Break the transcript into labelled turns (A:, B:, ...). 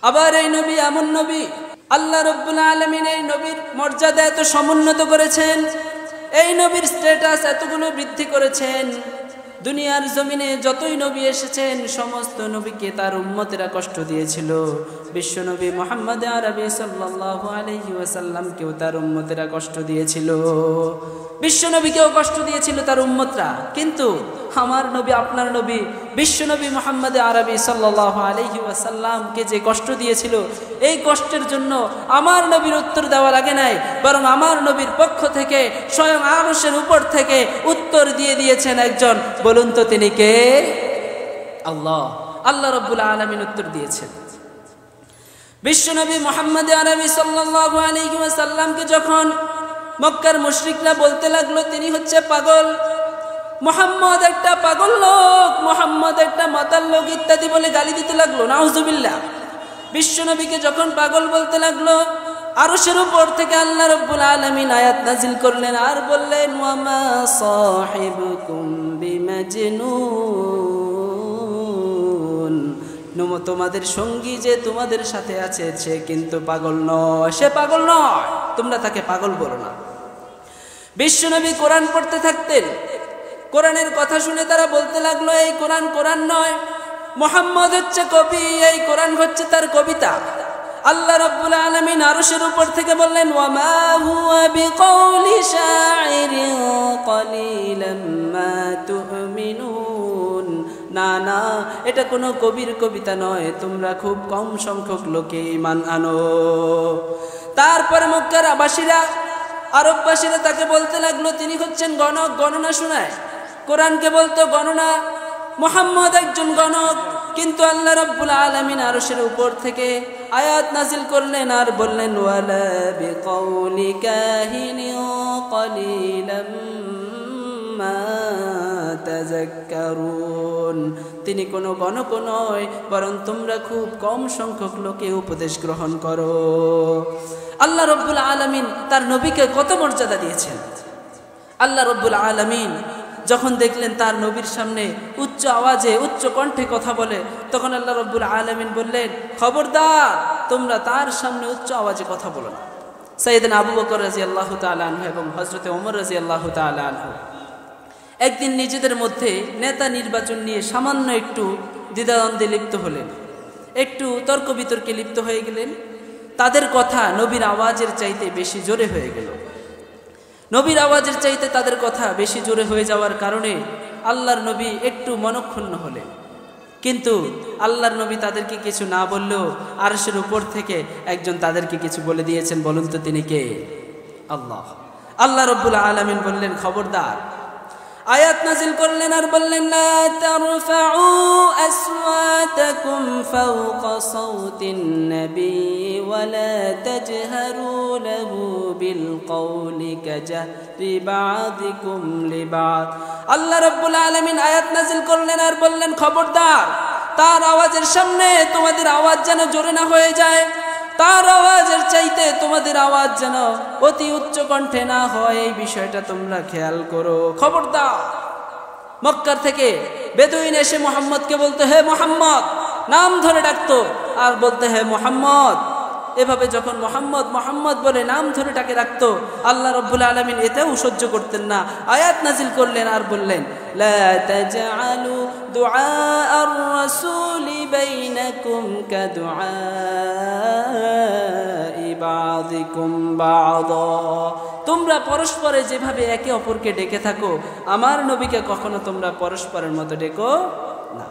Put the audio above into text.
A: আবার এই নবী এমন নবী, আল্লাহ রাব্বুল আলামিন এই নবীর মর্যাদা এত সমুন্নত করেছেন, এই নবীর স্ট্যাটাস এতগুলো বৃদ্ধি করেছেন। দুনিয়ার জমিনে যতই নবী এসেছেন সমস্ত নবীকে তার উম্মতেরা কষ্ট দিয়েছিল। বিশ্ব নবী মুহাম্মদ আরবি সাল্লাল্লাহু আলাইহি ওয়াসাল্লামকেও তার উম্মতেরা কষ্ট দিয়েছিল, বিশ্ব নবীকেও কষ্ট দিয়েছিল তার উম্মতরা। কিন্তু আমার নবী, আপনার নবী বিশ্ব নবী মুহাম্মদ আরবি সাল্লাল্লাহু আলাইহি ওয়াসাল্লামকে যে কষ্ট দিয়েছিল, এই কষ্টের জন্য আমার নবীর উত্তর দেওয়া লাগে নাই, বরং আমার নবীর পক্ষ থেকে স্বয়ং আরশের উপর থেকে উত্তর দিয়ে দিয়েছেন একজন। বলুন তো তিনি কে? আল্লাহ। আল্লাহ রাব্বুল আলামিন উত্তর দিয়েছেন। বিশ্ব নবী মুহাম্মদ আরবি সাল্লাল্লাহু আলাইহি ওয়াসাল্লামকে যখন মক্কার মুশরিকরা বলতে লাগলো তিনি হচ্ছে পাগল, মুহাম্মদ একটা পাগল লোক, মুহাম্মদ একটা মাতাল লোক ইত্যাদি বলে গালি দিতে লাগলো, নাউজুবিল্লাহ। বিশ্ব নবীকে যখন পাগল বলতে লাগলো, আরশের উপর থেকে আল্লাহ রাব্বুল আলামিন আয়াত নাজিল করলেন আর বললেন, ওয়া মা সাহিবুকুম বিমাজনুন, তোমাদের সঙ্গী যে তোমাদের সাথে আছে সে কিন্তু পাগল নয়, সে পাগল নয়, তোমরা তাকে পাগল বলো না। বিশ্ব নবী কোরআন পড়তে থাকতেন, কোরআনের কথা শুনে তারা বলতে লাগলো এই কোরআন কোরআন নয়, মুহাম্মদ হচ্ছে কবি, এই কোরআন হচ্ছে তার কবিতা। আল্লাহ রাব্বুল আলামিন আরশের উপর থেকে বললেন, ওয়া মা হুয়া বিকাউলি শাইরিন ক্বালিলাম মা তুমিনুন, না না, এটা কোনো কবির কবিতা নয়, তোমরা খুব কম সংখ্যক লোকে ঈমান আনো। তারপরে মক্কার আবাসীরা, আরববাসীরা তাকে বলতে লাগলো তিনি হচ্ছেন গণক, গণনা শোনায়। কোরআনকে বলতো গণনা, মুহাম্মদ একজন গণক। কিন্তু আল্লাহ রাব্বুল আলামিন আরশের উপর থেকে আয়াত নাজিল করলেন আর বললেন, ওয়ালা বিকাউলি কাহিনিন ক্বালিলাম মা তাযাক্কারুন, তিনি কোনো গণক নয়, বরং তোমরা খুব কম সংখ্যক লোকে উপদেশ গ্রহণ করো। আল্লাহ রাব্বুল আলামিন তার নবীকে কত মর্যাদা দিয়েছেন। আল্লাহ রাব্বুল আলামিন যখন দেখলেন তার নবীর সামনে উচ্চ আওয়াজে উচ্চ কণ্ঠে কথা বলে, তখন আল্লাহ রাব্বুল আলামিন বললেন, খবরদার, তোমরা তার সামনে উচ্চ আওয়াজে কথা বলো না। সাইয়েদনা আবু বকর রাদিয়াল্লাহু তাআলা আনহু এবং হযরতে ওমর রাদিয়াল্লাহু তাআলা আনহু একদিন নিজেদের মধ্যে নেতা নির্বাচন নিয়ে সামান্য একটু দ্বিধাদ্বন্দ্বে লিপ্ত হলেন, একটু তর্ক বিতর্কে লিপ্ত হয়ে গেলেন। তাদের কথা নবীর আওয়াজের চাইতে বেশি জোরে হয়ে গেল। নবীর আওয়াজের চাইতে তাদের কথা বেশি জোরে হয়ে যাওয়ার কারণে আল্লাহর নবী একটু মনক্ষুণ্ণ হলেন। কিন্তু আল্লাহর নবী তাদেরকে কিছু না বললেও আরশের উপর থেকে একজন তাদেরকে কিছু বলে দিয়েছেন। বলুন তো তিনি কে? আল্লাহ। আল্লাহ রাব্বুল আলামিন বললেন, খবরদার। আয়াত নাজিল করলেন আর বললেন, লা তারফাউ আসওয়াতাকুম ফাওকা সাওতিন নবী ওয়া লা তাজহারু লাহু বিল কওলি কাজাহরি বা'দিকুম লিবা'দ। আল্লাহ রাব্বুল আলামিন আয়াত নাজিল করলেন আর বললেন, খবরদার, তার আওয়াজের সামনে তোমাদের আওয়াজ যেন জোরে না হয়ে যায়, তার আওয়াজের চাইতে তোমাদের আওয়াজ যেন অতি উচ্চ কণ্ঠে না হয়, এই বিষয়টা তোমরা খেয়াল করো। খবরদার। মক্কার থেকে বেদুইন এসে মুহাম্মদকে বলতো, হে মুহাম্মদ, নাম ধরে ডাকতো আর বলতো, হে মুহাম্মদ। এভাবে যখন মুহাম্মদ মুহাম্মদ বলে নাম ধরে ডাকে রাখতো, আল্লাহ রাব্বুল আলামিন এতেও সহ্য করতেন না। আয়াত নাজিল করলেন আর বললেন, লা তাজআলু দুআ আর-রাসূলি বাইনাকুম কাদুআই বা'দিকুম বা'দা, তোমরা পরস্পরে যেভাবে একে অপরকে ডেকে থাকো, আমার নবীকে কখনো তোমরা পরস্পরের মতো ডেকো না।